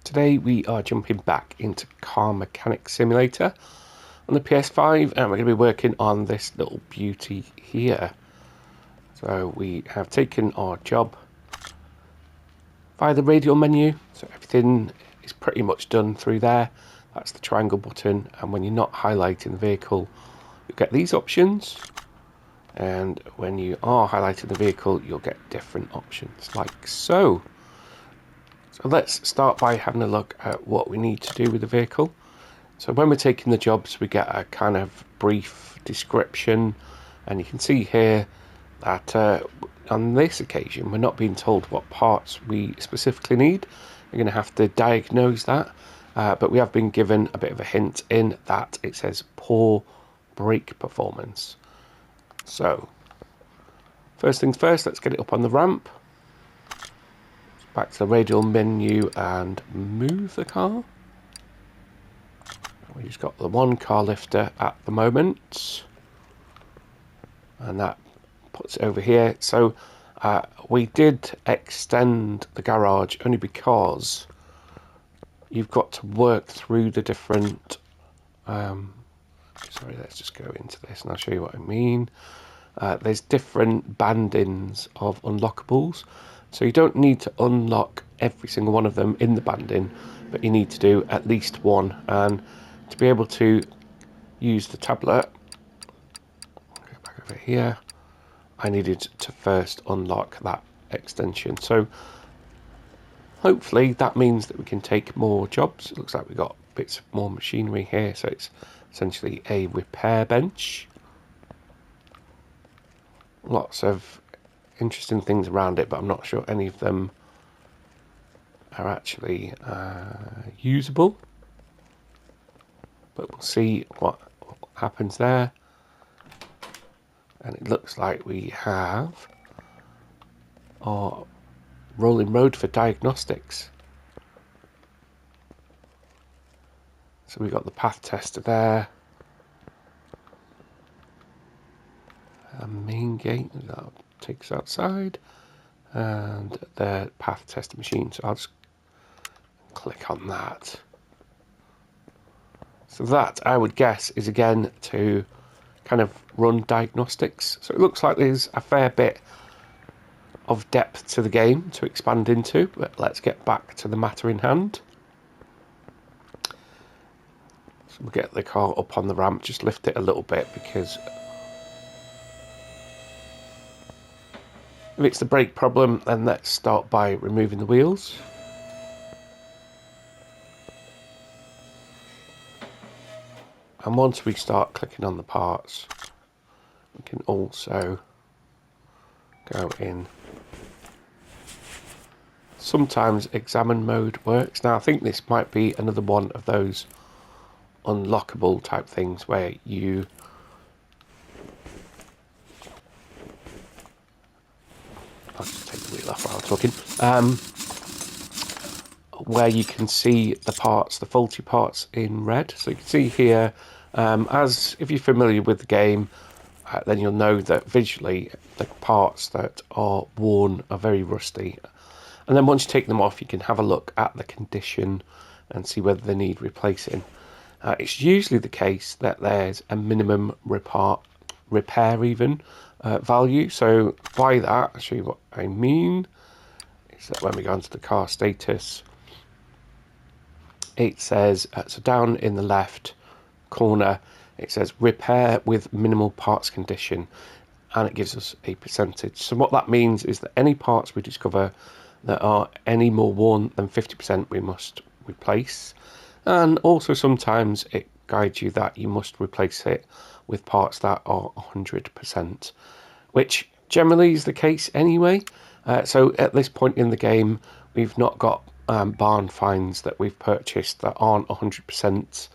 Today we are jumping back into Car Mechanic Simulator on the PS5, and we're going to be working on this little beauty here. So we have taken our job via the radial menu, so everything is pretty much done through there. That's the triangle button, and when you're not highlighting the vehicle, you get these options, and when you are highlighting the vehicle, you'll get different options like so. So let's start by having a look at what we need to do with the vehicle. So when we're taking the jobs, we get a kind of brief description, and you can see here that on this occasion we're not being told what parts we specifically need. We're going to have to diagnose that, but we have been given a bit of a hint in that it says poor brake performance. So first things first, let's get it up on the ramp. Back to the radial menu and move the car. We've just got the one car lifter at the moment, and that puts it over here. So we did extend the garage only because you've got to work through the different sorry, let's just go into this and I'll show you what I mean. There's different bandings of unlockables, so you don't need to unlock every single one of them in the banding, but you need to do at least one. And to be able to use the tablet, go back over here, I needed to first unlock that extension. So hopefully that means that we can take more jobs. It looks like we've got bits more machinery here, so it's essentially a repair bench. Lots of interesting things around it, but I'm not sure any of them are actually usable. But we'll see what happens there. And it looks like we have our rolling road for diagnostics. So we've got the path tester there. A main gate that takes us outside. And the path tester machine. So I'll just click on that. So that, I would guess, is again to kind of run diagnostics. So it looks like there's a fair bit of depth to the game to expand into, but let's get back to the matter in hand. So we'll get the car up on the ramp, just lift it a little bit, because if it's the brake problem, then let's start by removing the wheels. And once we start clicking on the parts, we can also go in. Sometimes examine mode works. Now I think this might be another one of those unlockable type things where you I'll just take the wheel off while I'm talking. Where you can see the parts, the faulty parts in red. So you can see here, as if you're familiar with the game, then you'll know that visually the parts that are worn are very rusty. And then once you take them off, you can have a look at the condition and see whether they need replacing. It's usually the case that there's a minimum repair even value. So by that, I'll show you what I mean. Is that when we go into the car status, it says, so down in the left corner, it says repair with minimal parts condition, and it gives us a percentage. So what that means is that any parts we discover that are any more worn than 50%, we must replace. And also sometimes it guides you that you must replace it with parts that are 100%, which generally is the case anyway. So at this point in the game, we've not got barn finds that we've purchased that aren't 100%.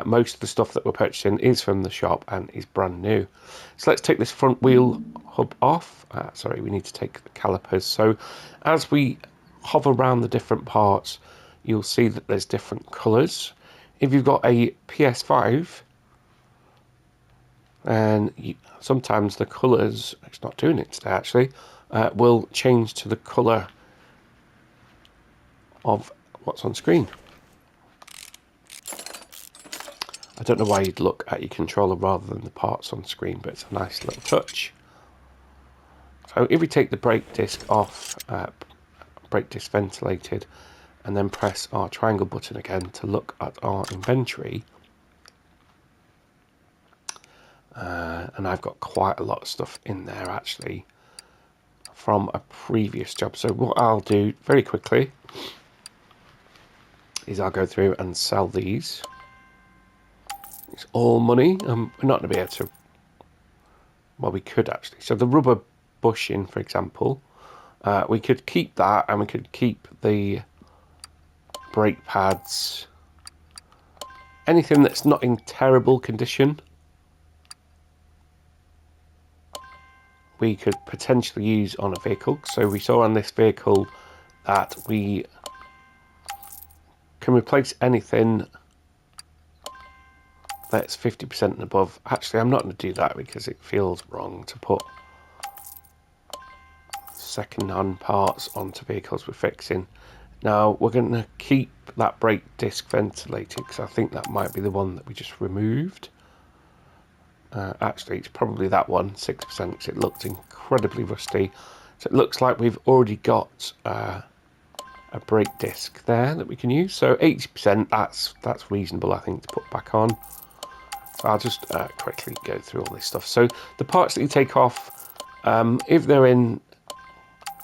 Most of the stuff that we're purchasing is from the shop and is brand new. So let's take this front wheel hub off. Sorry, we need to take the calipers. So as we hover around the different parts, you'll see that there's different colours. If you've got a PS5, and sometimes the colours, it's not doing it today actually, will change to the colour of what's on screen. I don't know why you'd look at your controller rather than the parts on screen, but it's a nice little touch. So if we take the brake disc off, brake disc ventilated, and then press our triangle button again to look at our inventory, and I've got quite a lot of stuff in there actually from a previous job. So what I'll do very quickly is I'll go through and sell these. It's all money. We're not going to be able to, well, we could actually. So the rubber bushing, for example, we could keep that, and we could keep the brake pads. Anything that's not in terrible condition, we could potentially use on a vehicle. So we saw on this vehicle that we can replace anything that's 50% and above. Actually, I'm not going to do that because it feels wrong to put second-hand parts onto vehicles we're fixing. Now, we're going to keep that brake disc ventilated because I think that might be the one that we just removed. Actually, it's probably that one, 6%, because it looked incredibly rusty. So it looks like we've already got a brake disc there that we can use. So 80%, that's reasonable, I think, to put back on. So I'll just quickly go through all this stuff. So the parts that you take off, if they're in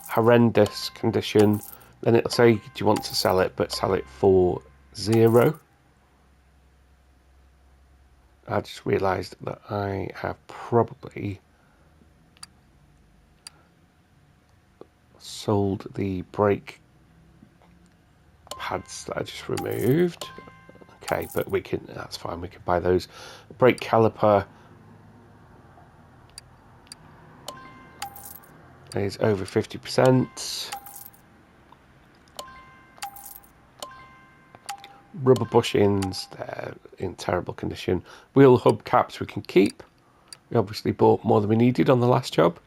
horrendous condition, then it'll say, do you want to sell it, but sell it for 0. I just realised that I have probably sold the brake pads that I just removed. Okay, but we can, that's fine, we can buy those. Brake caliper is over 50%. Rubber bushings, they're in terrible condition. Wheel hub caps we can keep. We obviously bought more than we needed on the last job.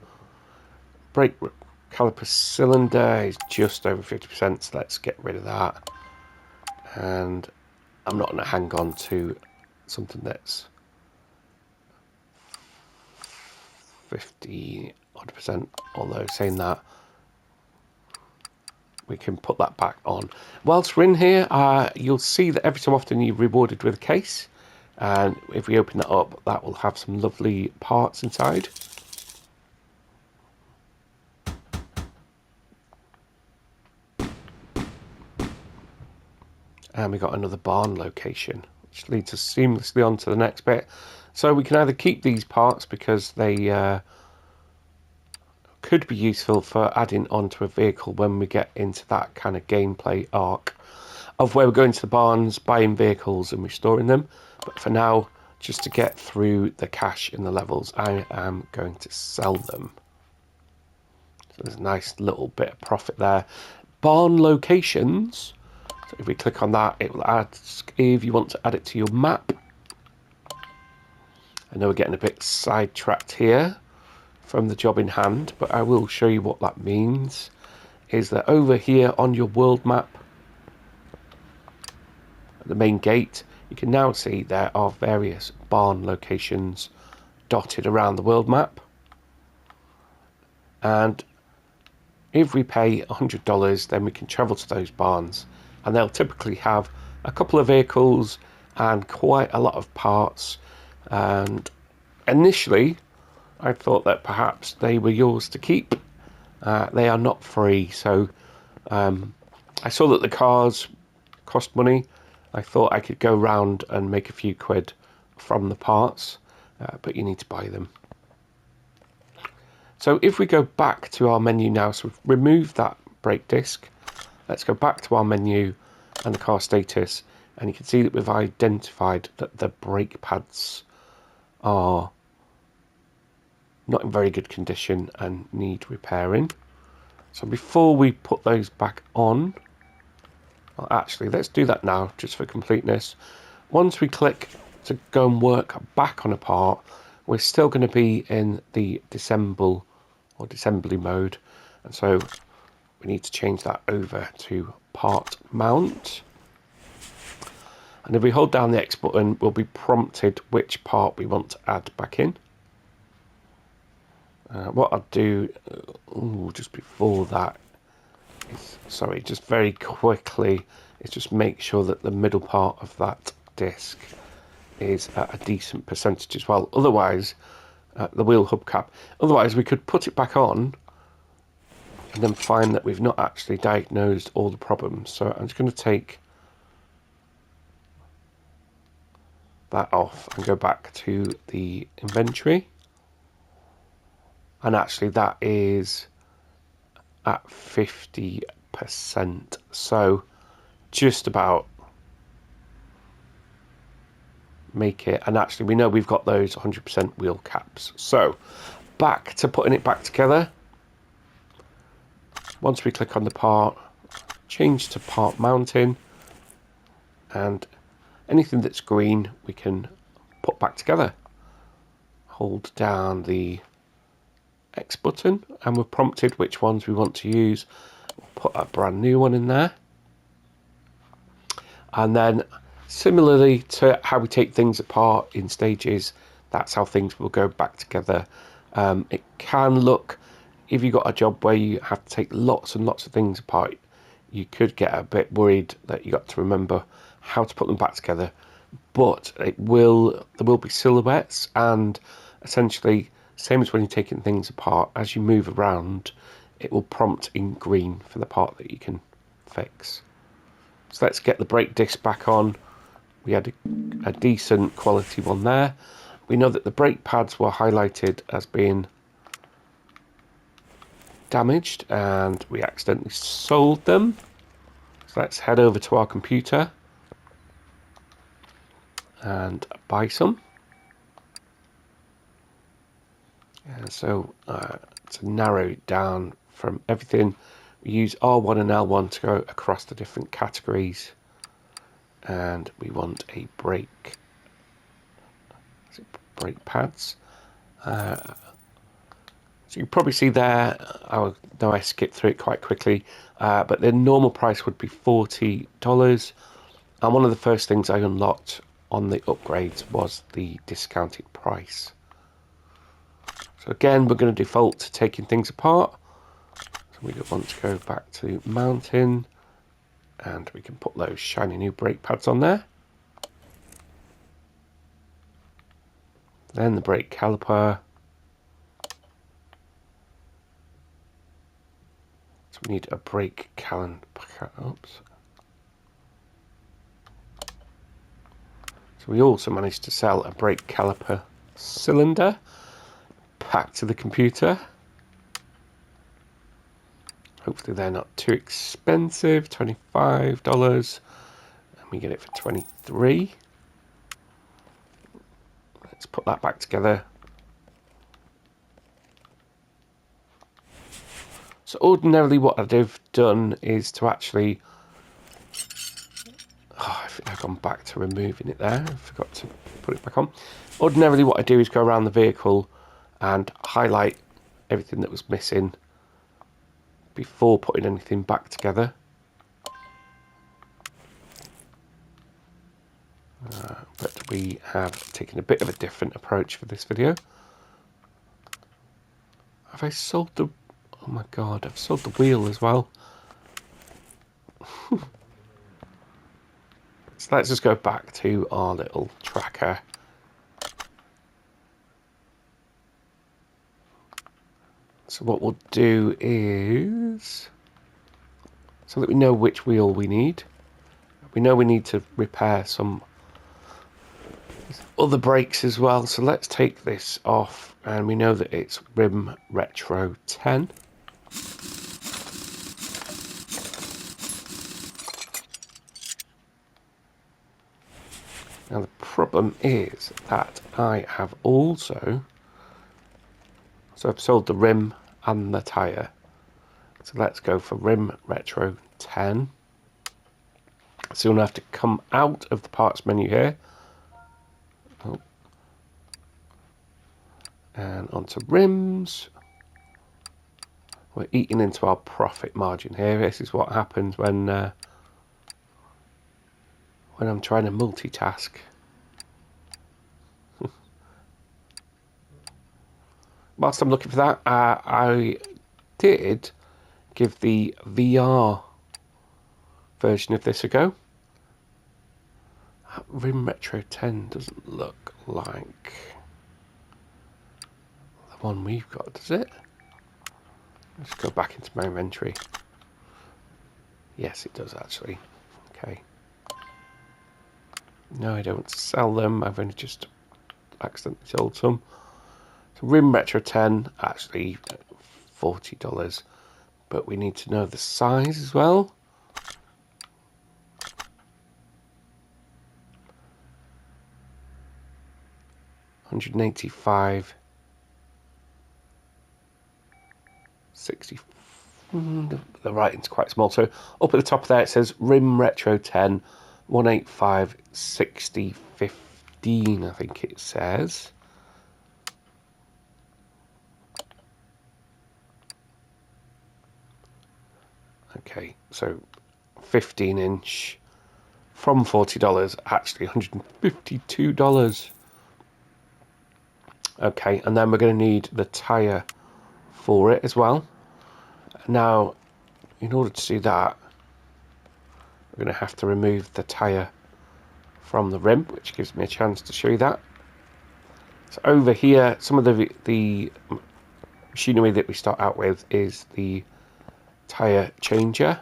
Brake caliper cylinder is just over 50%, so let's get rid of that. And I'm not going to hang on to something that's 50 odd percent, although saying that, we can put that back on. Whilst we're in here, you'll see that every so often you're rewarded with a case, and if we open that up, that will have some lovely parts inside. And we got another barn location, which leads us seamlessly on to the next bit. So we can either keep these parts because they could be useful for adding onto a vehicle when we get into that kind of gameplay arc of where we're going to the barns, buying vehicles and restoring them. But for now, just to get through the cash in the levels, I am going to sell them. So there's a nice little bit of profit there. Barn locations. So if we click on that, it will ask if you want to add it to your map. I know we're getting a bit sidetracked here from the job in hand, but I will show you what that means. Is that over here on your world map, at the main gate, you can now see there are various barn locations dotted around the world map. And if we pay $100, then we can travel to those barns, and they'll typically have a couple of vehicles and quite a lot of parts. And initially, I thought that perhaps they were yours to keep. They are not free, so I saw that the cars cost money. I thought I could go round and make a few quid from the parts, but you need to buy them. So if we go back to our menu now, so we've removed that brake disc. Let's go back to our menu and the car status, and you can see that we've identified that the brake pads are not in very good condition and need repairing. So before we put those back on, well, actually, let's do that now, just for completeness. Once we click to go and work back on a part, we're still going to be in the disassembly mode, and so we need to change that over to part mount. And if we hold down the X button, we'll be prompted which part we want to add back in. What I'll do, just before that, sorry, just very quickly, is just make sure that the middle part of that disc is at a decent percentage as well. Otherwise, the wheel hubcap, otherwise we could put it back on and then find that we've not actually diagnosed all the problems. So I'm just going to take that off and go back to the inventory. And actually that is at 50%. So just about make it. And actually we know we've got those 100% wheel caps. So back to putting it back together. Once we click on the part, change to part mounting, and anything that's green we can put back together. Hold down the X button and we're prompted which ones we want to use. We'll put a brand new one in there. And then similarly to how we take things apart in stages, that's how things will go back together. It can look, if you've got a job where you have to take lots and lots of things apart, you could get a bit worried that you got to remember how to put them back together. But there will be silhouettes, and essentially, same as when you're taking things apart, as you move around, it will prompt in green for the part that you can fix. So let's get the brake disc back on. We had a decent quality one there. We know that the brake pads were highlighted as being damaged and we accidentally sold them. So let's head over to our computer and buy some. And so to narrow it down from everything, we use R1 and L1 to go across the different categories. And we want a brake pads. So you can probably see there, I skipped through it quite quickly, but the normal price would be $40. And one of the first things I unlocked on the upgrades was the discounted price. So again, we're going to default to taking things apart. So we want to go back to mounting, and we can put those shiny new brake pads on there. Then the brake caliper. So we need a brake caliper. Oops. So we also managed to sell a brake caliper cylinder back to the computer. Hopefully they're not too expensive. $25, and we get it for $23. Let's put that back together. So ordinarily what I'd have done is to actually, I think I've gone back to removing it there. I forgot to put it back on. Ordinarily what I do is go around the vehicle and highlight everything that was missing before putting anything back together. But we have taken a bit of a different approach for this video. Have I sold the... Oh my god, I've sold the wheel as well. So let's just go back to our little tracker. So what we'll do is, so that we know which wheel we need, we know we need to repair some other brakes as well. So let's take this off, and we know that it's Rim Retro 10. Now the problem is that I have also, so I've sold the rim and the tyre. So let's go for Rim Retro 10. So you'll have to come out of the parts menu here. Oh. And onto rims. We're eating into our profit margin here. This is what happens when when I'm trying to multitask. Whilst I'm looking for that, I did give the VR version of this a go. Rim Retro 10 doesn't look like the one we've got, does it? Let's go back into my inventory. Yes, it does actually. Okay. No, I don't sell them. I've only just accidentally sold some. So Rim Retro 10, actually $40. But we need to know the size as well. $185. 60. The writing's quite small. So up at the top there it says Rim Retro 10, 185, 60, 15, I think it says. Okay, so 15-inch from $40, actually $152. Okay, and then we're going to need the tyre for it as well. Now, in order to do that, we're going to have to remove the tyre from the rim, which gives me a chance to show you that. So over here, some of the machinery that we start out with is the tyre changer.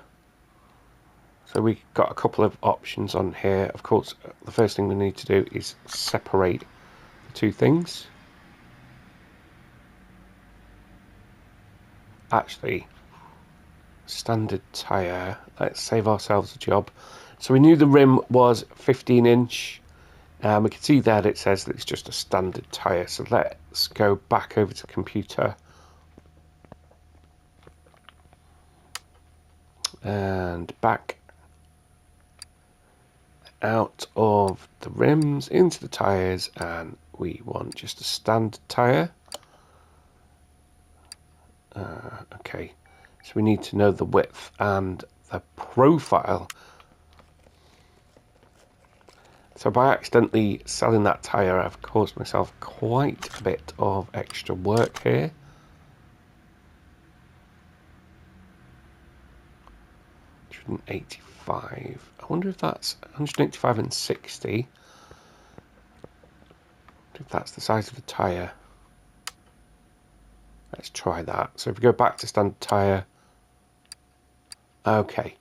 So we've got a couple of options on here. Of course, the first thing we need to do is separate the two things. Actually, standard tyre, let's save ourselves a job. So we knew the rim was 15-inch. We can see there that it says that it's just a standard tyre. So let's go back over to the computer. And back out of the rims into the tyres, and we want just a standard tyre. Okay, so we need to know the width and the profile. So by accidentally selling that tyre, I've caused myself quite a bit of extra work here. $185. I wonder if that's 185 and 60. I wonder if that's the size of the tyre. Let's try that. So if we go back to standard tyre. Okay.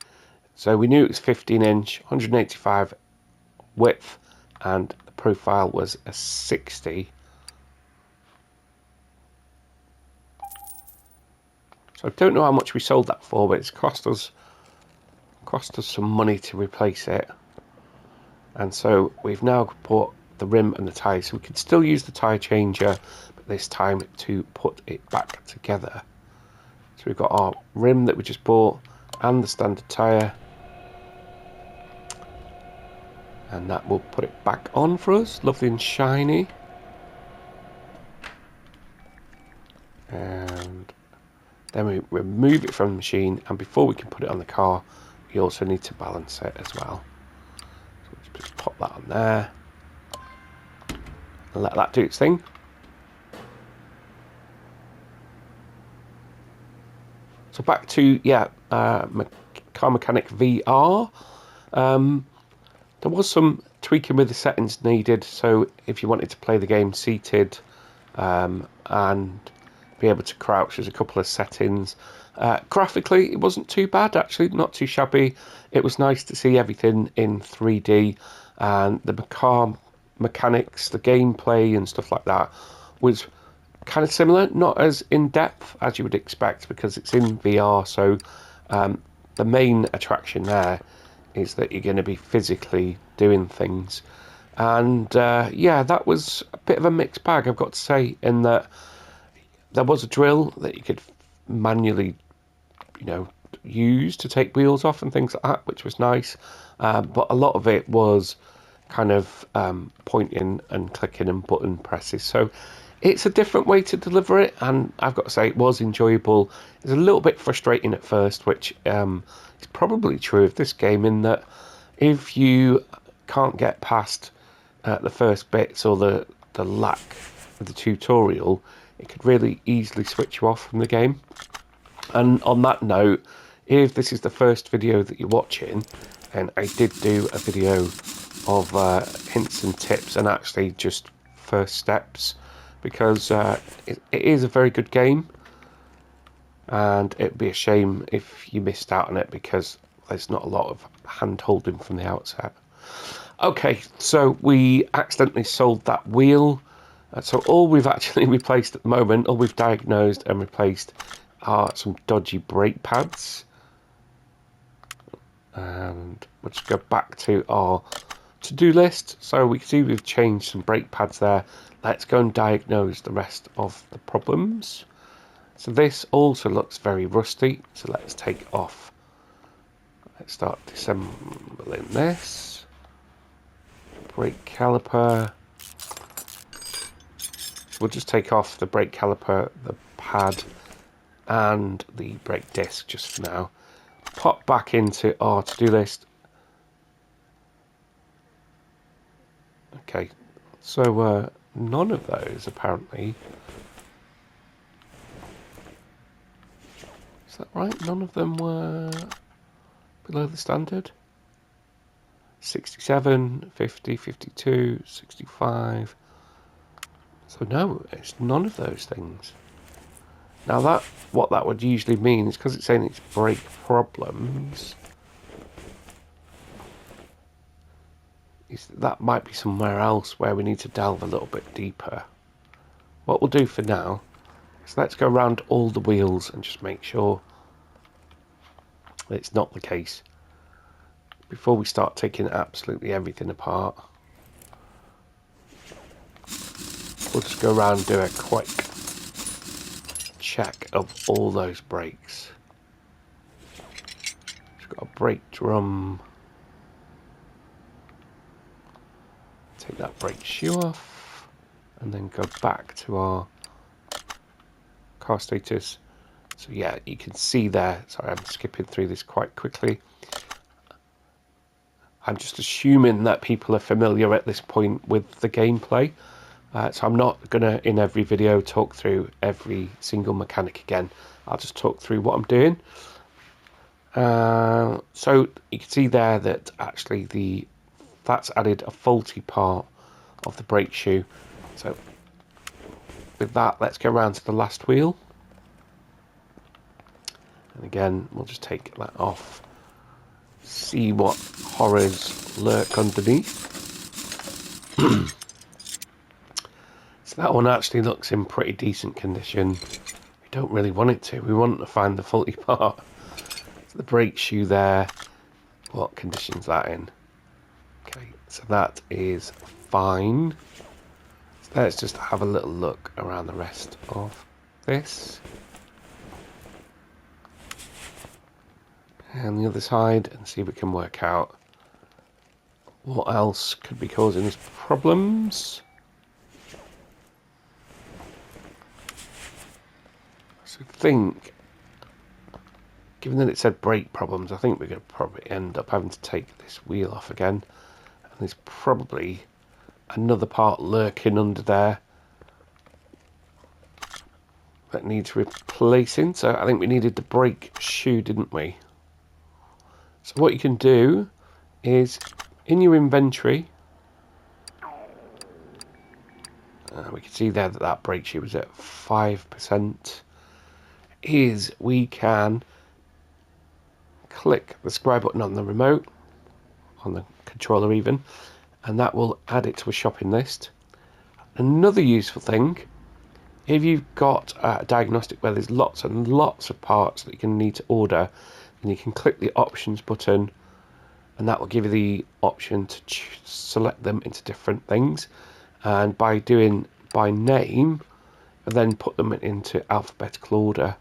So we knew it was 15-inch, 185 width, and the profile was a 60. So I don't know how much we sold that for, but it's cost us some money to replace it. And so we've now put the rim and the tyre, so we could still use the tyre changer, but this time to put it back together. So we've got our rim that we just bought and the standard tyre, and that will put it back on for us, lovely and shiny. And then we remove it from the machine, and before we can put it on the car, we also need to balance it as well. So we'll just pop that on there and let that do its thing. So back to Car Mechanic VR. There was some tweaking with the settings needed. So if you wanted to play the game seated and be able to crouch, there's a couple of settings. Graphically, it wasn't too bad, actually, not too shabby. It was nice to see everything in 3D, and the car mechanics, the gameplay and stuff like that was kind of similar, not as in-depth as you would expect because it's in VR. So the main attraction there is that you're going to be physically doing things. And yeah, that was a bit of a mixed bag, I've got to say, in that there was a drill that you could manually, use to take wheels off and things like that, which was nice. But a lot of it was kind of pointing and clicking and button presses. So it's a different way to deliver it, and I've got to say it was enjoyable. It's a little bit frustrating at first, which is probably true of this game, in that if you can't get past the first bits or the lack of the tutorial, it could really easily switch you off from the game. And on that note, if this is the first video that you're watching, and I did do a video of hints and tips and actually just first steps, because it is a very good game, and it'd be a shame if you missed out on it because there's not a lot of hand holding from the outset. Okay, so we accidentally sold that wheel. So all we've actually replaced at the moment, all we've diagnosed and replaced, are some dodgy brake pads. And we'll just go back to our to-do list. So we can see we've changed some brake pads there. Let's go and diagnose the rest of the problems. So this also looks very rusty, so let's take off. Let's start disassembling this. Brake caliper. We'll just take off the brake caliper, the pad, and the brake disc just for now. Pop back into our to-do list. Okay, so none of those apparently. Is that right? None of them were below the standard? 67, 50, 52, 65. So no, it's none of those things. Now what that would usually mean is, because it's saying it's brake problems, is that might be somewhere else where we need to delve a little bit deeper. What we'll do for now is let's go around all the wheels and just make sure that it's not the case before we start taking absolutely everything apart. We'll just go around and do a quick check of all those brakes. We've got a brake drum. Take that brake shoe off and then go back to our car status. So yeah, you can see there, sorry I'm skipping through this quite quickly. I'm just assuming that people are familiar at this point with the gameplay. So I'm not going to, in every video, talk through every single mechanic again. I'll just talk through what I'm doing. So you can see there that actually that's added a faulty part of the brake shoe. So with that, let's go around to the last wheel. And again, we'll just take that off. See what horrors lurk underneath. So that one actually looks in pretty decent condition. We don't really want it to. We want to find the faulty part. So the brake shoe there. What condition's that in? Okay, so that is fine. So let's just have a little look around the rest of this. And the other side, and see if we can work out what else could be causing us problems. So I think, given that it said brake problems, I think we're going to probably end up having to take this wheel off again. And there's probably another part lurking under there that needs replacing. So I think we needed the brake shoe, didn't we? So what you can do is, in your inventory, we can see there that that brake shoe was at 5%, is we can click the square button on the remote, on the controller even, and that will add it to a shopping list. Another useful thing, if you've got a diagnostic where there's lots and lots of parts that you're going to need to order, then you can click the options button, and that will give you the option to select them into different things. And by doing by name, then put them into alphabetical order.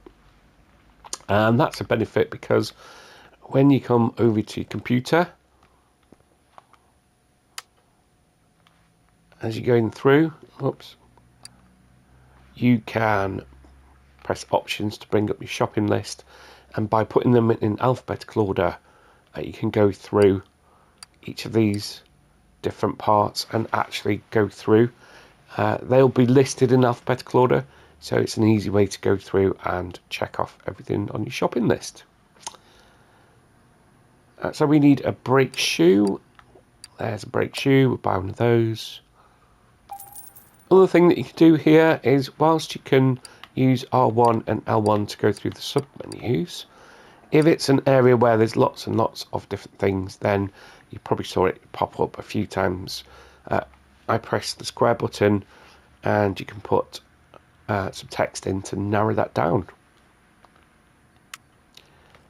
And that's a benefit because when you come over to your computer, as you're going through, you can press options to bring up your shopping list, and by putting them in alphabetical order, you can go through each of these different parts and actually go through. They'll be listed in alphabetical order, so it's an easy way to go through and check off everything on your shopping list. So we need a brake shoe. There's a brake shoe, we'll buy one of those. Other thing that you can do here is, whilst you can use R1 and L1 to go through the sub-menus, if it's an area where there's lots and lots of different things, then you probably saw it pop up a few times. I press the square button and you can put some text in to narrow that down.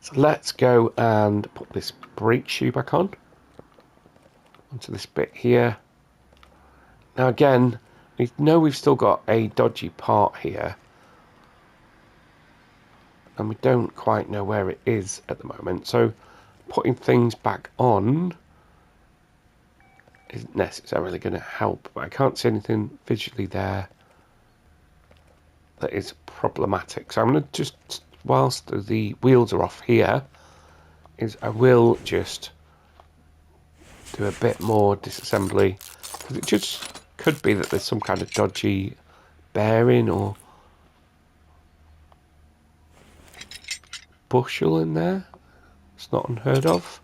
So let's go and put this brake shoe back onto this bit here. Now again, we know we've still got a dodgy part here, and we don't quite know where it is at the moment, so putting things back on isn't necessarily going to help, but I can't see anything visually there that is problematic. So I'm going to just, whilst the wheels are off here, I will just do a bit more disassembly, because it just could be that there's some kind of dodgy bearing or bushel in there. It's not unheard of.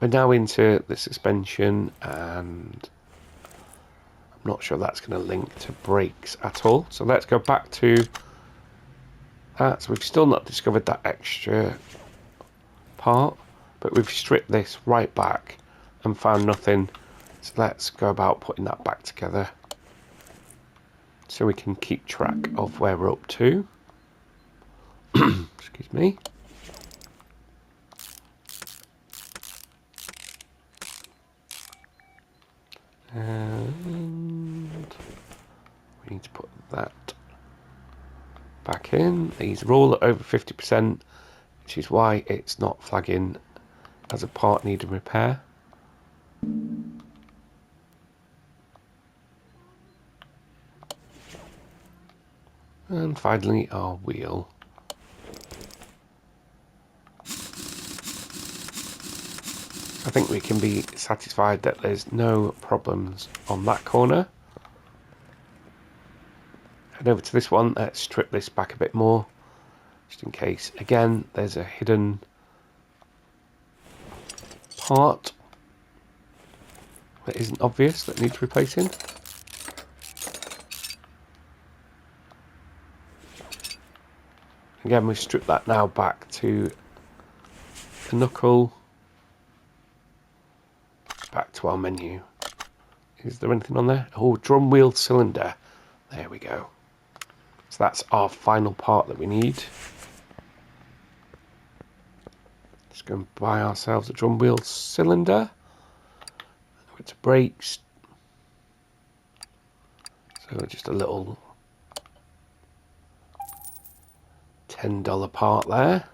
We're now into the suspension, and I'm not sure that's going to link to brakes at all. So let's go back to that. So we've still not discovered that extra part, but we've stripped this right back and found nothing. So let's go about putting that back together so we can keep track of where we're up to. Excuse me. And we need to put that back in. These are all at over 50%, which is why it's not flagging as a part needing repair. And finally our wheel. I think we can be satisfied that there's no problems on that corner. Head over to this one, let's strip this back a bit more, just in case, again, there's a hidden part that isn't obvious that needs replacing. Again, we've stripped that now back to the knuckle. Back to our menu. Is there anything on there? Oh, drum wheel cylinder. There we go. So that's our final part that we need. Let's go and buy ourselves a drum wheel cylinder. Go to brakes. So just a little $10 part there.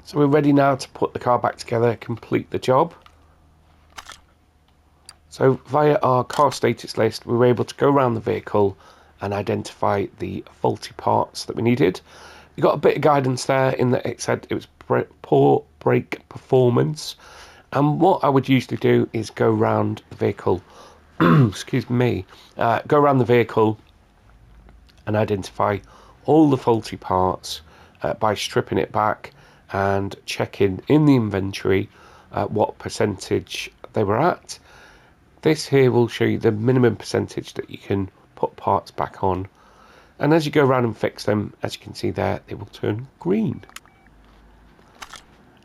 So we're ready now to put the car back together, complete the job. So via our car status list, we were able to go around the vehicle and identify the faulty parts that we needed. We got a bit of guidance there in that it said it was poor brake performance. And what I would usually do is go around the vehicle, excuse me, go around the vehicle and identify all the faulty parts by stripping it back and checking in the inventory what percentage they were at. This here will show you the minimum percentage that you can put parts back on. And as you go around and fix them, as you can see there, they will turn green.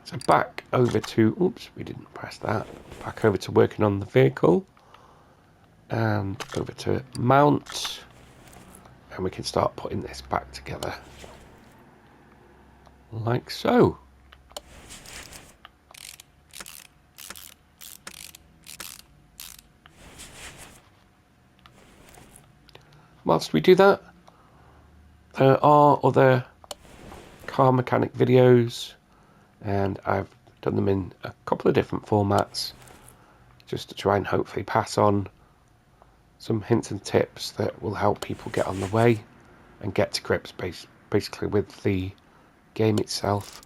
So back over to, oops, we didn't press that. Back over to working on the vehicle. And over to mount. And we can start putting this back together. Like so. Whilst we do that, there are other car mechanic videos, and I've done them in a couple of different formats just to try and hopefully pass on some hints and tips that will help people get on the way and get to grips basically with the game itself,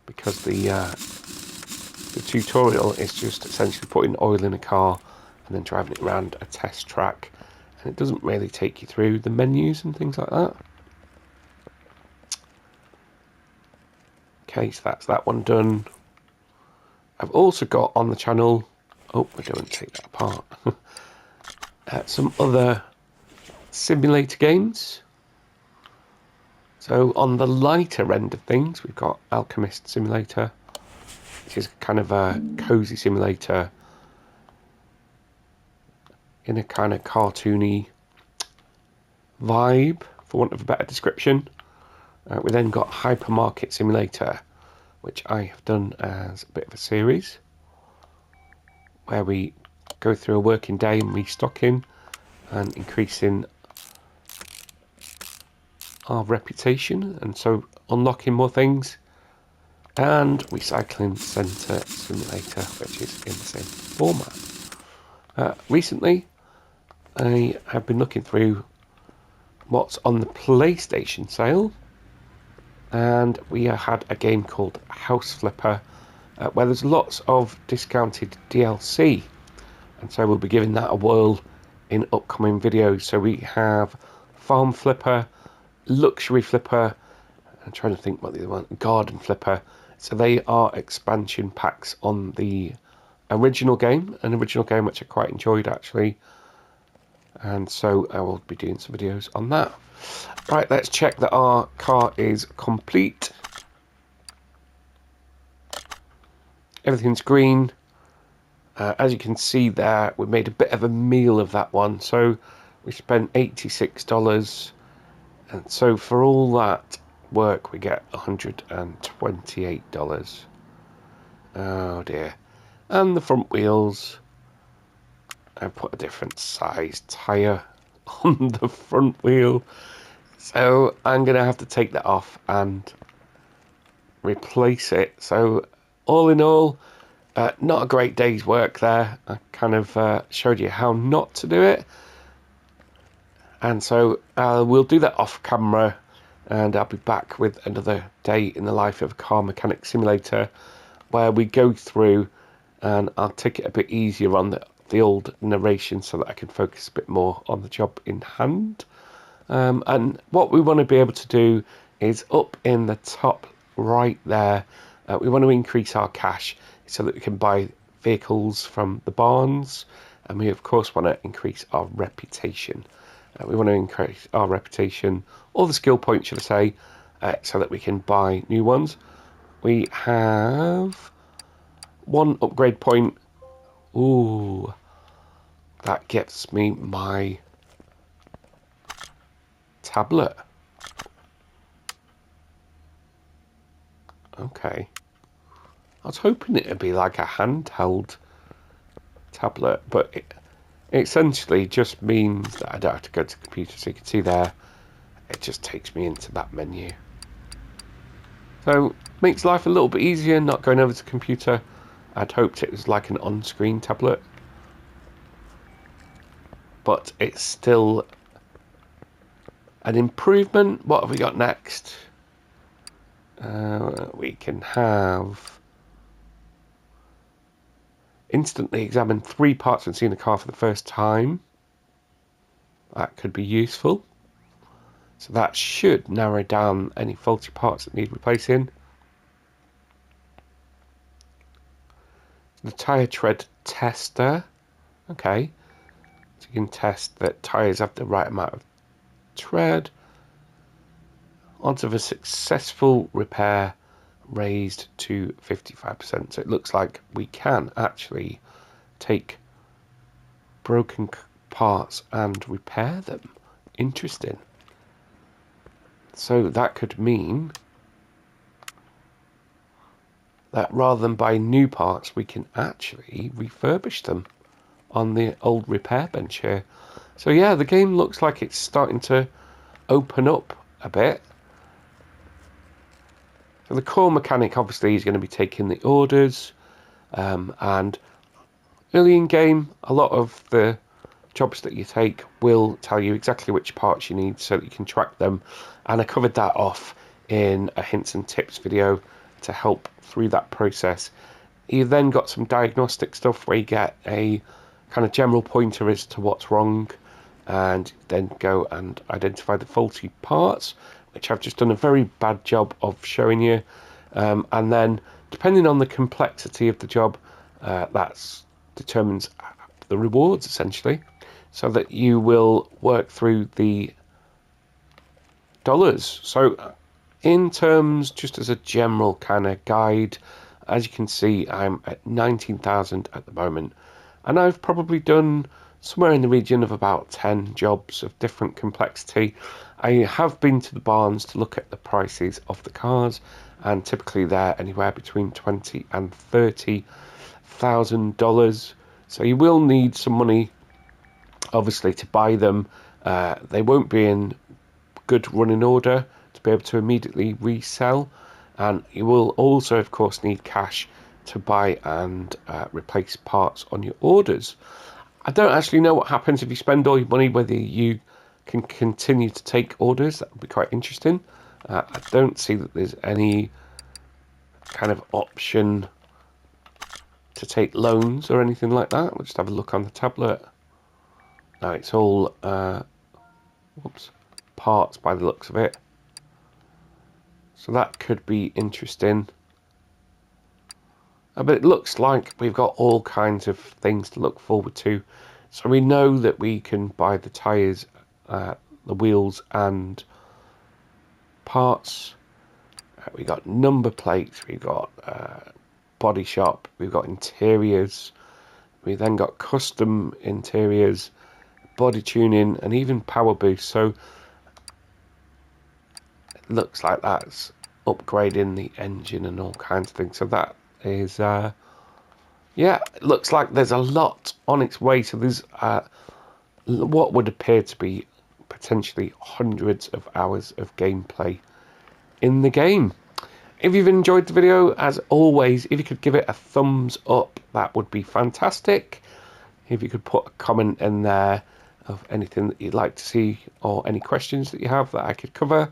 because the The tutorial is just essentially putting oil in a car and then driving it around a test track, and it doesn't really take you through the menus and things like that. Okay, so that's that one done. I've also got on the channel, oh, we don't take that apart, some other simulator games. So on the lighter end of things, we've got Alchemist Simulator, which is kind of a cozy simulator in a kind of cartoony vibe, for want of a better description. We then got Hypermarket Simulator, which I have done as a bit of a series, where we go through a working day and restocking and increasing our reputation, and so unlocking more things. And Recycling Centre Simulator, which is in the same format. Recently, I have been looking through what's on the PlayStation sale, and we had a game called House Flipper, where there's lots of discounted DLC, and so we'll be giving that a whirl in upcoming videos. So we have Farm Flipper, Luxury Flipper, I'm trying to think what the other one, Garden Flipper. So they are expansion packs on the original game, an original game which I quite enjoyed actually, and so I will be doing some videos on that. Right, let's check that our car is complete. Everything's green. As you can see there, we made a bit of a meal of that one. So we spent $86, and so for all that work we get $128. Oh dear. And the front wheels, I put a different size tyre on the front wheel, so I'm going to have to take that off and replace it. So all in all, not a great day's work there. I kind of showed you how not to do it, and so we'll do that off camera, and I'll be back with another day in the life of a car mechanic simulator, where we go through, and I'll take it a bit easier on the old narration so that I can focus a bit more on the job in hand. And what we want to be able to do is up in the top right there, we want to increase our cash so that we can buy vehicles from the barns, and we of course want to increase our reputation. We want to increase our reputation, or the skill points should I say, so that we can buy new ones. We have one upgrade point. Ooh, that gets me my tablet. Okay. I was hoping it would be like a handheld tablet, but it essentially just means that I don't have to go to the computer. So you can see there, it just takes me into that menu. So makes life a little bit easier not going over to the computer. I'd hoped it was like an on-screen tablet, but it's still an improvement. What have we got next? We can have instantly examine 3 parts when seeing a car for the first time. That could be useful. So that should narrow down any faulty parts that need replacing. The tyre tread tester. Okay. So you can test that tyres have the right amount of tread. Odds of a successful repair raised to 55%. So it looks like we can actually take broken parts and repair them. Interesting. So that could mean that rather than buy new parts, we can actually refurbish them on the old repair bench here. So yeah, the game looks like it's starting to open up a bit. So the core mechanic obviously is going to be taking the orders, and early in game, a lot of the jobs that you take will tell you exactly which parts you need so that you can track them, and I covered that off in a hints and tips video to help through that process. You've then got some diagnostic stuff where you get a kind of general pointer as to what's wrong, and then go and identify the faulty parts, which I've just done a very bad job of showing you. And then, depending on the complexity of the job, that determines the rewards, essentially, so that you will work through the dollars. So in terms, just as a general kind of guide, as you can see, I'm at 19,000 at the moment, and I've probably done somewhere in the region of about 10 jobs of different complexity. I have been to the barns to look at the prices of the cars, and typically they're anywhere between $20,000 and $30,000. So you will need some money, obviously, to buy them. They won't be in good running order to be able to immediately resell, and you will also, of course, need cash to buy and replace parts on your orders. I don't actually know what happens if you spend all your money, whether you can continue to take orders. That would be quite interesting. I don't see that there's any kind of option to take loans or anything like that. We'll just have a look on the tablet. No, it's all parts by the looks of it. So that could be interesting. But it looks like we've got all kinds of things to look forward to. So we know that we can buy the tyres, the wheels and parts. We've got number plates, we've got body shop, we've got interiors. We then got custom interiors, body tuning, and even power boost. So it looks like that's upgrading the engine and all kinds of things. So that is yeah, it looks like there's a lot on its way. So there's what would appear to be potentially hundreds of hours of gameplay in the game. If you've enjoyed the video, as always, if you could give it a thumbs up, that would be fantastic. If you could put a comment in there of anything that you'd like to see or any questions that you have that I could cover,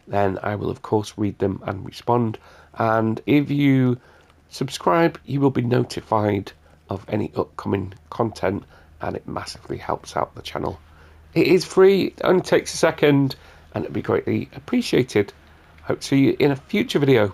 then I will of course read them and respond. And if you subscribe, you will be notified of any upcoming content, and it massively helps out the channel. It is free, it only takes a second, and it'd be greatly appreciated. Hope to see you in a future video.